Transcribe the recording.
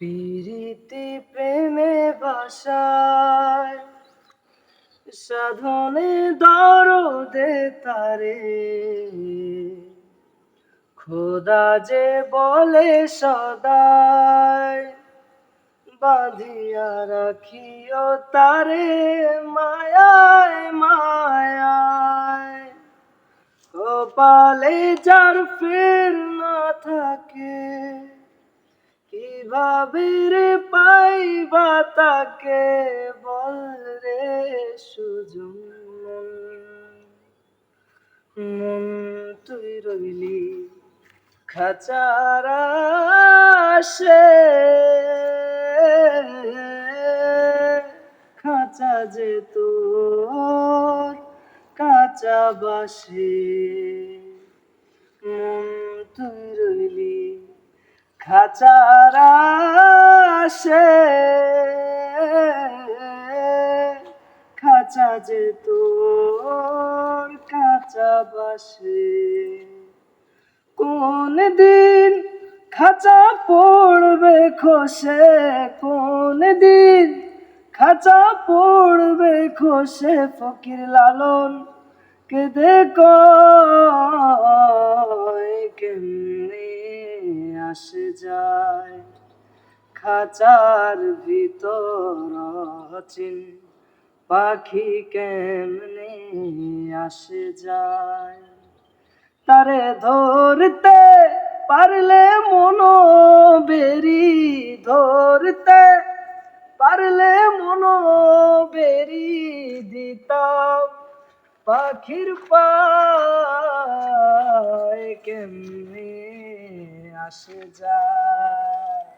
প্রীতি প্রেমে ভাষায় সাধনে দরদে তারে খোদা যে বলে সদাই বাঁধিয়া রাখিও তারে মায়ায় মায়ায় কপালে যার ফের না থাকে কিভাবে রে পাইবা তাকে বল রে সুজন মন তুই রইলি খাঁচার আশে খাঁচা যে তোর কাঁচা বাসে মন তুই রইলি খাঁচার আশে খাঁচা যে তোর কাঁচা বাসে কোন দিন খাঁচা পড়বে খসে কোন দিন খাঁচা পড়বে খসে ফকির লালন কেঁদে কয় কেমনে আসে যায় খাঁচার ভিতর অচিন পাখি কেমনে আসে যায় তারে ধরতে পারলে মনো বেরি ধরতে পারলে মনো বেরি দিতাম পাখির পায় কেমনে আসে যায়।